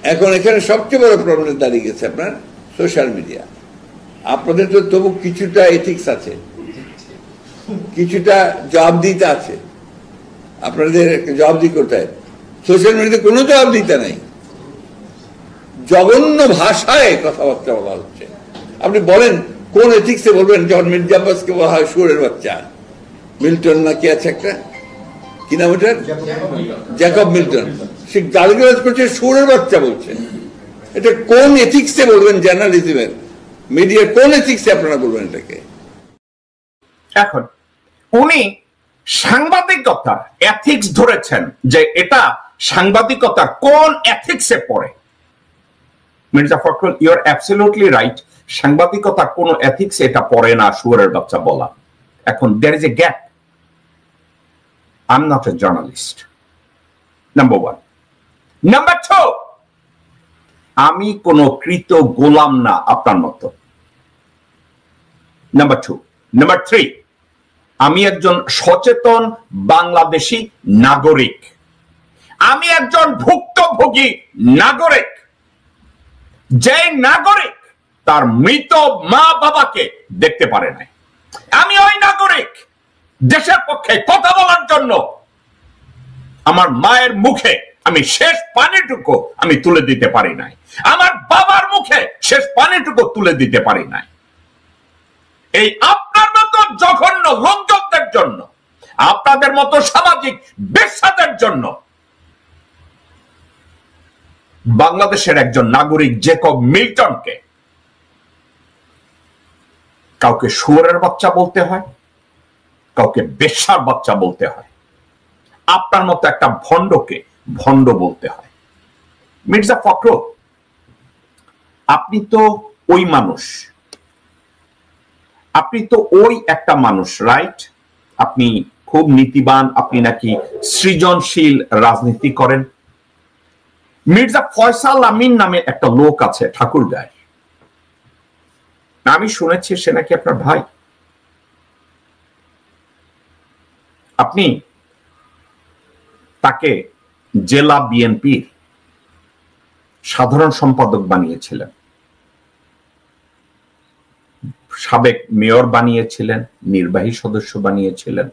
এখন এখানে সবচেয়ে বড় প্রবলেম দাঁড়িয়ে গেছে আপনার সোশ্যাল মিডিয়া। আপনাদের তো তবু কিছুটা এথিক্স আছে, কিছুটা জবাবদিহিতা আছে, আপনাদের জবাবদিহি করতে হয়। সোশ্যাল মিডিয়াতে কোনো জবাবদিহিতা নাই, জঘন্য ভাষায় কথাবার্তা বলা হচ্ছে। আপনি বলেন কোন এথিক্সে বলবেন যখন মির্জা আব্বাসকে বলা হয় শুয়োরের বাচ্চা? মিল্টন না কি আছে একটা, কি নাম ওটার, জ্যাকব মিল্টন, সে গালিগালাজ করছে, শুয়োরের বাচ্চা বলছে। এটা কোন এথিক্সে বলবেন? জার্নালিজমের, মিডিয়ার কোন এথিক্সে আপনারা বলবেন এটাকে? এখন উনি সাংবাদিকতার এথিক্স ধরেছেন যে এটা সাংবাদিকতার কোন এথিক্সে পড়ে। Mirza Fakhrul, you are absolutely right, সাংবাদিকতার কোন এথিক্স এটা পড়ে না শুয়োরের বাচ্চা বলা। এখন there is a gap. I am not a journalist, number one. Number two, আমি কোন কৃত গোলাম না আপনার মতো। Number two. নাম্বার থ্রি, আমি একজন সচেতন বাংলাদেশী নাগরিক, আমি একজন ভুক্তভোগী নাগরিক, যে নাগরিক তার মৃত মা বাবাকে দেখতে পারে নাই। আমি ওই নাগরিক দেশের পক্ষে কথা বলার জন্য আমার মায়ের মুখে আমি শেষ পানিটুকু আমি তুলে দিতে পারি নাই, আমার বাবার মুখে শেষ পানিটুকু তুলে দিতে পারি নাই। এই আপনার মতো জঘন্য লোকজনদের জন্য, আপনাদের মতো সামাজিক বেশ্যাদের জন্য বাংলাদেশের একজন নাগরিক জ্যাকব মিল্টনকে কাউকে শুয়োরের বাচ্চা বলতে হয়, কাউকে বেশ্যার বাচ্চা বলতে হয়, আপনার মতো একটা ভণ্ডকে ভণ্ড বলতে হয়। মির্জা ফখরুল, আপনি তো ওই মানুষ, আপনি তো ওই একটা মানুষ, রাইট? আপনি খুব নীতিবান, আপনি নাকি সৃজনশীল রাজনীতি করেন। মির্জা ফয়সাল আমিন নামে একটা লোক আছে ঠাকুরগাঁয়, আমি শুনেছি সে নাকি আপনার ভাই। আপনি তাকে জেলা বিএনপির সাধারণ সম্পাদক বানিয়েছিলেন, সাবেক মেয়র বানিয়েছিলেন, নির্বাহী সদস্য বানিয়েছিলেন।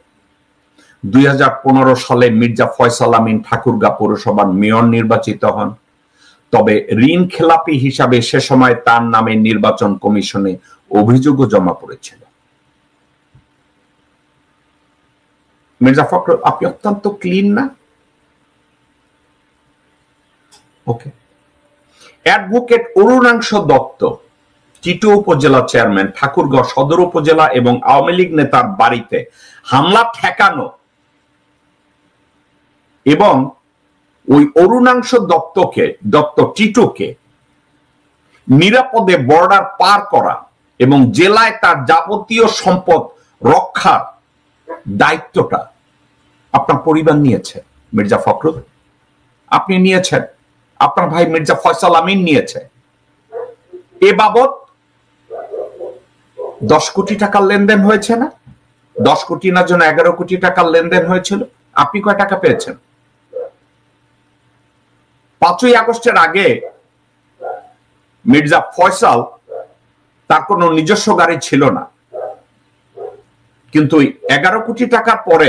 2015 সালে মির্জা ফয়সাল আমিন ঠাকুরগাঁ পৌরসভার মেয়র নির্বাচিত হন। তবে ঋণ খেলাপি হিসাবে সে সময় তার নামে নির্বাচন কমিশনে অভিযোগও জমা পড়েছিল। মির্জা ফখরুল, আপনি অত্যন্ত ক্লিন না? ওকে। অ্যাডভোকেট অরুণাংশ দত্ত, টিটু উপজেলা চেয়ারম্যান, ঠাকুরগাঁও সদর উপজেলা এবং আওয়ামী লীগ নেতার বাড়িতে হামলা ঠেকানো এবং ওই অরুণাংশ দত্ত টিটুকে নিরাপদে বর্ডার পার করা এবং জেলায় তার যাবতীয় সম্পদ রক্ষার দায়িত্বটা আপনার পরিবার নিয়েছে। মির্জা ফখরুল, আপনি নিয়েছেন, আপনার ভাই মির্জা ফয়সাল আমিন নিয়েছে। এ বাবদ 10 কোটি টাকার লেনদেন হয়েছে না? 10 কোটি না, যেন 11 কোটি টাকার লেনদেন হয়েছিল। আপনি কয় টাকা পেয়েছেন? 5ই আগস্টের আগে মির্জা ফয়সাল, তার কোনো নিজস্ব গাড়ি ছিল না, কিন্তু 11 কোটি টাকার পরে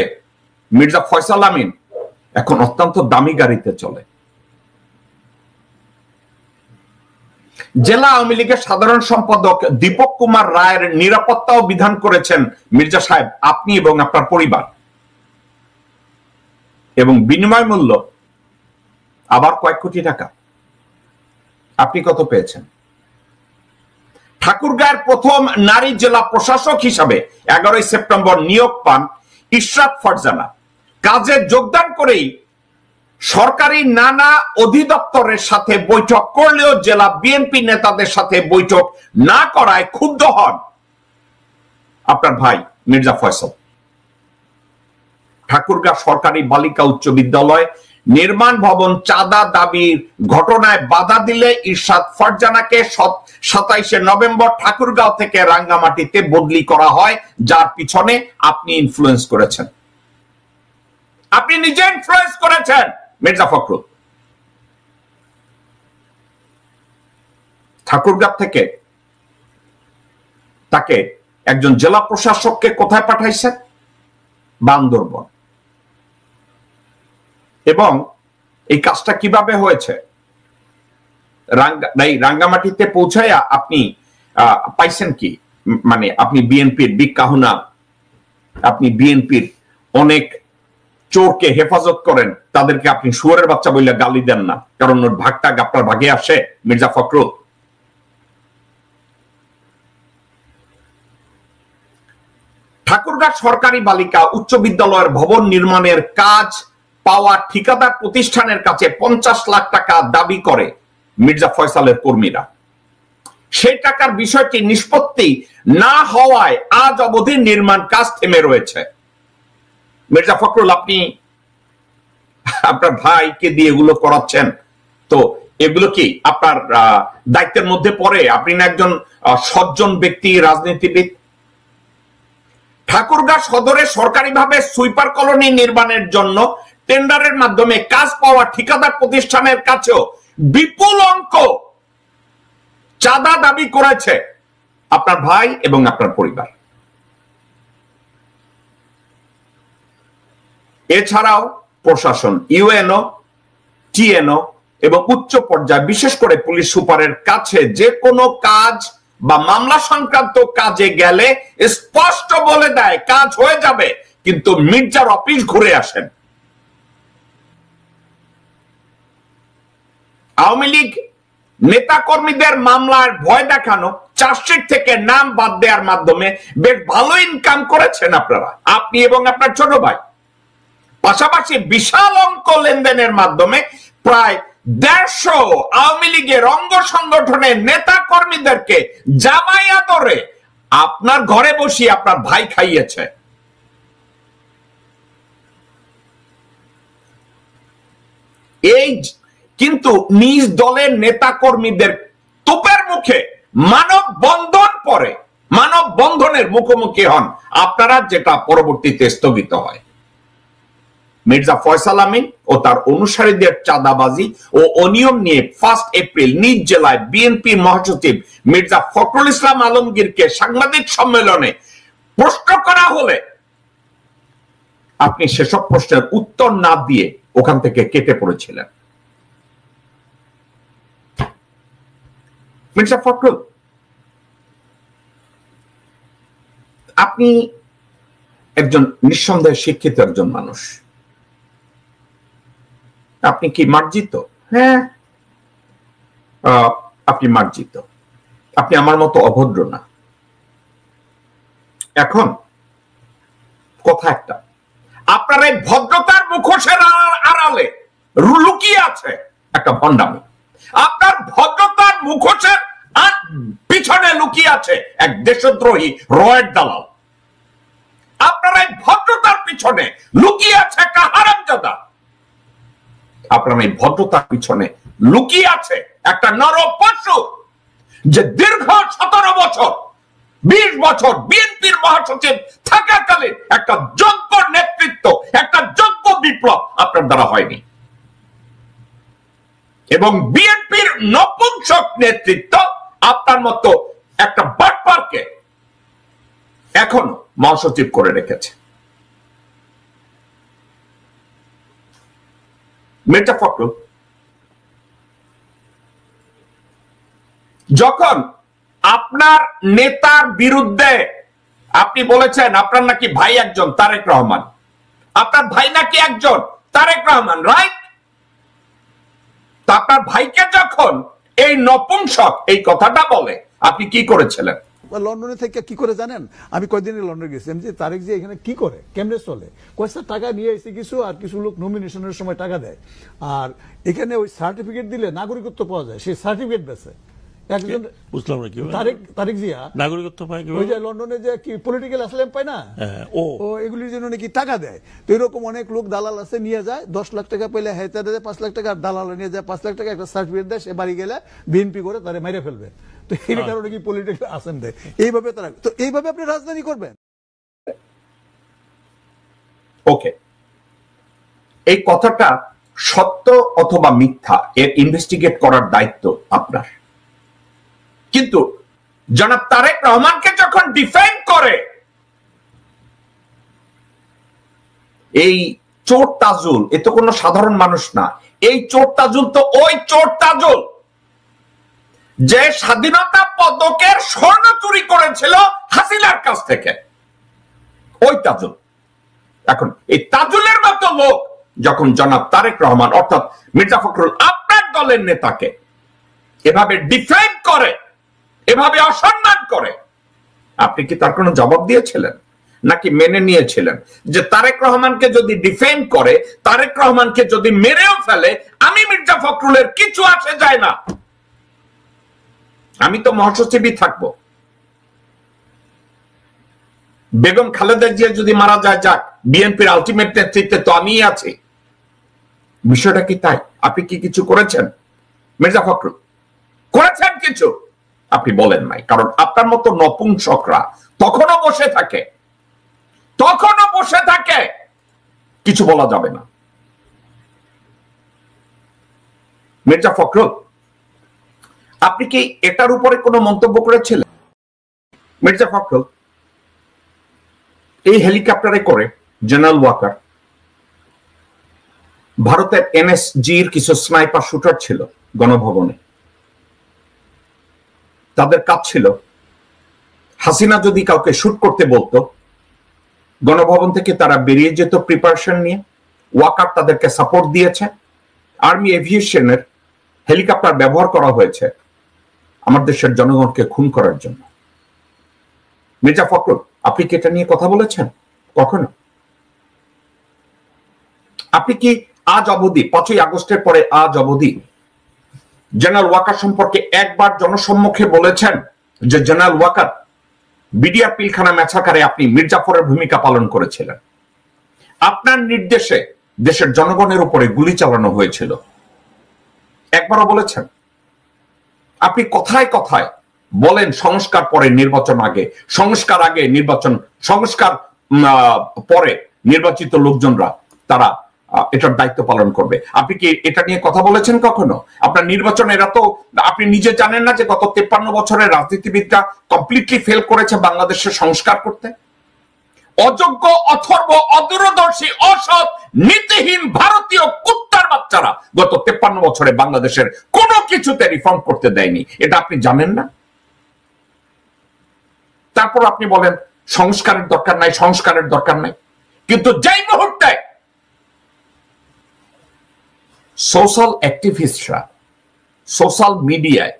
মির্জা ফয়সাল আমিন এখন অত্যন্ত দামি গাড়িতে চলে। জেলা আওয়ামী লীগের সাধারণ সম্পাদক দীপক কুমার রায়ের নিরাপত্তাও বিধান করেছেন মির্জা সাহেব আপনি এবং আপনার পরিবার, এবং বিনিময় মূল্য আবার কয়েক কোটি টাকা। আপনি কত পেয়েছেন? ঠাকুরগাঁয়ের প্রথম নারী জেলা প্রশাসক হিসাবে 11ই সেপ্টেম্বর নিয়োগ পান ইশরাত ফারজানা। কাজে যোগদান করেই সরকারি নানা অধিদপ্তরের সাথে বৈঠক করলেও জেলা বিএনপি নেতাদের সাথে বৈঠক না করায় ক্ষুব্ধ হন আপনার ভাই মির্জা ফয়সাল। ঠাকুরগাঁ সরকারি বালিকা উচ্চ বিদ্যালয় নির্মাণ ভবন চাঁদা দাবির ঘটনায় বাধা দিলে ইরশাদ ফারজানাকে 27শে নভেম্বর ঠাকুরগাঁও থেকে রাঙ্গামাটিতে বদলি করা হয়, যার পিছনে আপনি ইনফ্লুয়েন্স করেছেন। আপনি নিজে ইনফ্লুয়েন্স করেছেন মির্জা ফখরুল। ঠাকুরগাঁ থেকে তাকে একজন জেলা প্রশাসককে কোথায় পাঠাইছেন? বান্দরবন। এবং এই কাজটা কিভাবে হয়েছে? রাঙ্গামাটিতে পৌঁছায়া আপনি পাইছেন কি? মানে আপনি বিএনপির বিগ কাহুনা, আপনি বিএনপির অনেক চোরকে হেফাজত করেন, তাদেরকে আপনি শুয়োরের বাচ্চা বললে গালি দেন না, কারণ ওর ভাগটা আপনার ভাগে আসে। মির্জা ফখরুল, ঠাকুরগাঁ সরকারি বালিকা উচ্চ বিদ্যালয়ের ভবন নির্মাণের কাজ পাওয়া ঠিকাদার প্রতিষ্ঠানের কাছে 50 লাখ টাকা দাবি করে মির্জা ফয়সালের কর্মীরা। সেই টাকার বিষয়টি নিষ্পত্তি না হওয়ায় আজ অবধি নির্মাণ কাজ থেমে রয়েছে। মির্জা ফখরুল, আপনি আপনার ভাইকে দিয়ে এগুলো করাচ্ছেন, তো এগুলো কি আপনার দায়িত্বের মধ্যে পড়ে? আপনি না একজন সজ্জন ব্যক্তি, রাজনীতিবিদ। ঠাকুরগাঁ সদরে সরকারিভাবে সুইপার কলোনি নির্মাণের জন্য টেন্ডারের মাধ্যমে কাজ পাওয়া ঠিকাদার প্রতিষ্ঠানের কাছেও বিপুল অঙ্ক চাঁদা দাবি করেছে আপনার ভাই এবং আপনার পরিবার। এছাড়াও প্রশাসন, ইউএনও, টিএনও এবং উচ্চ পর্যায়ে বিশেষ করে পুলিশ সুপারের কাছে যে কোনো কাজ বা মামলা সংক্রান্ত কাজে গেলে স্পষ্ট বলে দেয় কাজ হয়ে যাবে, কিন্তু মির্জার অফিস ঘুরে আসেন। আওয়ামী লীগ নেতা কর্মীদের মামলার ভয় দেখানো, চার্জশিট থেকে নাম বাদ দেওয়ার মাধ্যমে বেশ ভালো ইনকাম করেছেন আপনারা, আপনি এবং আপনার ছোট ভাই। পাশাপাশি বিশাল অঙ্ক লেনদেনের মাধ্যমে প্রায় 150 আওয়ামী লীগের অঙ্গ সংগঠনের নেতা কর্মীদেরকে জামাই আদরে আপনার ঘরে বসিয়ে আপনার ভাই খাইয়েছে। এই কিন্তু নিজ দলের নেতা কর্মীদের তোপের মুখে মানববন্ধন পরে, মানববন্ধনের মুখোমুখি হন আপনারা, যেটা পরবর্তীতে স্থগিত হয়। মির্জা ফয়সাল আমিন ও তার অনুসারীদের চাঁদাবাজি ও অনিয়ম নিয়ে 1 এপ্রিল নিজ জেলায় বিএনপি মহাসচিব মির্জা ফখরুল ইসলাম আলমগীরকে সাংবাদিক সম্মেলনে প্রশ্ন করা হলে আপনি সেসব প্রশ্নের উত্তর না দিয়ে ওখান থেকে কেটে পড়েছিলেন। মির্জা ফখরুল, আপনি একজন নিঃসন্দেহে শিক্ষিত একজন মানুষ। আপনি কি মার্জিত? হ্যাঁ, আপনি মার্জিত। আপনি আমার মতো অভদ্র না। এখন কথা একটা, আপনার এই ভদ্রতার মুখোশের আড়ালে লুকিয়ে আছে একটা ভণ্ডামি। আপনার ভদ্রতার মুখোশের পিছনে লুকিয়ে আছে এক দেশদ্রোহী রয়ের দালাল। আপনার এই ভদ্রতার পিছনে লুকিয়ে আছে একটা হারামজাদা। আপনার এই ভদ্রতার পিছনে লুকিয়ে আছে একটা নরপশু, যে দীর্ঘ 17 বছর 20 বছর বিএনপির মহাসচিব থাকাকালীন একটা যোগ্য নেতৃত্ব, একটা যোগ্য বিপ্লব আপনার দ্বারা হয়নি, এবং বিএনপির নপুংসক নেতৃত্ব আপনার মতো একটা বাটপারকে এখনো মহাসচিব করে রেখেছে। মির্জা ফখরুল, যখন আপনার নেতার বিরুদ্ধে আপনি বলেছেন আপনার নাকি ভাই একজন তারেক রহমান, আপনার ভাই নাকি একজন তারেক রহমান, রাইট? আপনার ভাইকে যখন এই নপুংসক এই কথাটা বলে, আপনি কি করেছিলেন? লন্ডনে থেকে কি করে জানেন? আমি কয়েকদিন লন্ডনে গেছি, যে তারেক যে এখানে কি করে, কেমনে চলে, কয়েকটা টাকা নিয়ে এসে কিছু, আর কিছু লোক নমিনেশনের সময় টাকা দেয়, আর এখানে ওই সার্টিফিকেট দিলে নাগরিকত্ব পাওয়া যায়, সেই সার্টিফিকেট বেছে একজন। বুঝলাম না কি তারেক জিয়া নাগরিকত্ব পায়, ওই যে লন্ডনে যে কি পলিটিক্যাল অ্যাসাইলাম পায় না, ও এগুলির জন্য নাকি টাকা দেয়। তো এরকম অনেক লোক দালাল আছে, নিয়ে যায় 10 লাখ টাকা পেলে হেতে দেয় 5 লাখ টাকা, আর দালাল নিয়ে যায় 5 লাখ টাকা, একটা সার্টিফিকেট দেয়, সে বাড়ি গেলে বিএনপি করে তারে মেরে ফেলবে। তো এই কারণে কি পলিটিক্যাল আসাম দেয়, এইভাবে তারা, তো এইভাবে আপনি রাজধানী করবেন। ওকে, এই কথাটা সত্য অথবা মিথ্যা এর ইনভেস্টিগেট করার দায়িত্ব আপনার। কিন্তু জনাব তারেক রহমানকে যখন ডিফেন্ড করে এই চোর তাজুল, এ তো কোনো সাধারণ মানুষ না, এই চোর তাজুল তো ওই চোর তাজুল যে স্বাধীনতা পদকের স্বর্ণ চুরি করেছিল হাসিনার কাছ থেকে, ওই তাজুল। এখন এই তাজুলের মতো লোক যখন জনাব তারেক রহমান অর্থাৎ মির্জা ফখরুল আপনার দলের নেতাকে এভাবে ডিফেন্ড করে, এভাবে অসম্মান করে, আপনি কি তার কোনো জবাব দিয়েছিলেন নাকি মেনে নিয়েছিলেন যে তারেক রহমানকে যদি ডিফেন্ড করে, তারেক রহমানকে যদি মেরেও ফেলে, আমি মির্জা ফখরুলের কিছু আসে যায় না, আমি তো মহাসচিবই থাকবো, বেগম খালেদা জিয়া যদি মারা যায় যাক, বিএনপির আলটিমেট নেতৃত্বে তো আমিই আছি। বিষয়টা কি তাই? আপনি কি কিছু করেছেন মির্জা ফখরুল? করেছেন কিছু? আপনি বলেন নাই, কারণ আপনার মতো নপুংসকরা তখনও বসে থাকে, কিছু বলা যাবে না। মির্জা ফখরুল, আপনি কি এটার উপরে কোনো মন্তব্য করেছিলেন? মির্জা ফখরুল, এই হেলিকপ্টারে করে জেনারেল ওয়াকার, ভারতের এনএসজির কিছু স্নাইপার শুটার ছিল গণভবনে, তাদের কাজ ছিল হাসিনা যদি কাউকে শুট করতে বলতো, গণভবন থেকে তারা বেরিয়ে যেত প্রিপারেশন নিয়ে। ওয়াকার তাদেরকে সাপোর্ট দিয়েছে। আর্মি এভিয়েশনের হেলিকপ্টার ব্যবহার করা হয়েছে আমার দেশের জনগণকে খুন করার জন্য। মির্জা ফখরুল, আপনি কি এটা নিয়ে কথা বলেছেন কখনো? আপনি কি আজ অবধি, 5ই আগস্টের পরে আজ অবধি জেনারেল ওয়াকার সম্পর্কে একবার জনসম্মুখে বলেছেন যে জেনারেল ওয়াকার বিডিআর পিলখানা ম্যাসাকারে আপনি মির্জাফরের ভূমিকা পালন করেছিলেন, আপনার নির্দেশে দেশের জনগণের উপরে গুলি চালানো হয়েছিল, একবারও বলেছেন? আপনি কথায় কথায় বলেন সংস্কার পরে নির্বাচন আগে, সংস্কার আগে নির্বাচন, সংস্কার পরে নির্বাচিত লোকজনরা তারা এটার দায়িত্ব পালন করবে। আপনি কি এটা নিয়ে কথা বলেছেন কখনো? আপনার নির্বাচন, এরা তো আপনি নিজে জানেন না যে গত 53 বছরের রাজনীতিবিদরা কমপ্লিটলি ফেল করেছে বাংলাদেশের সংস্কার করতে? অযোগ্য, অথর্ব, অদূরদর্শী, অসৎ, নীতিহীন ভারতীয় কুত্তার বাচ্চারা গত 53 বছরে বাংলাদেশের কোনো কিছুতে রিফর্ম করতে দেয়নি, এটা আপনি জানেন না? তারপর আপনি বলেন সংস্কারের দরকার নাই, সংস্কারের দরকার নাই। কিন্তু যেই মুহূর্তে সোশ্যাল অ্যাক্টিভিস্টরা সোশ্যাল মিডিয়ায়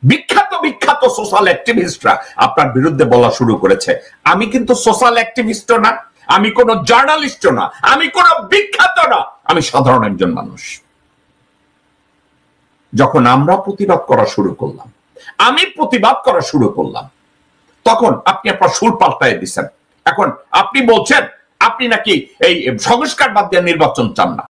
বিখ্যাত বিখ্যাত সোশ্যাল অ্যাক্টিভিস্টরা আপনার বিরুদ্ধে বলা শুরু করেছে, আমি কিন্তু সোশ্যাল অ্যাক্টিভিস্টও না, আমি কোন জার্নালিস্টও না, আমি কোন বিখ্যাত না, আমি সাধারণ একজন মানুষ। যখন আমরা প্রতিবাদ করা শুরু করলাম, আমি প্রতিবাদ করা শুরু করলাম, তখন আপনি আপনার সুর পাল্টায় দিচ্ছেন। এখন আপনি বলছেন আপনি নাকি এই সংস্কার বাদ দিয়ে নির্বাচন চান না।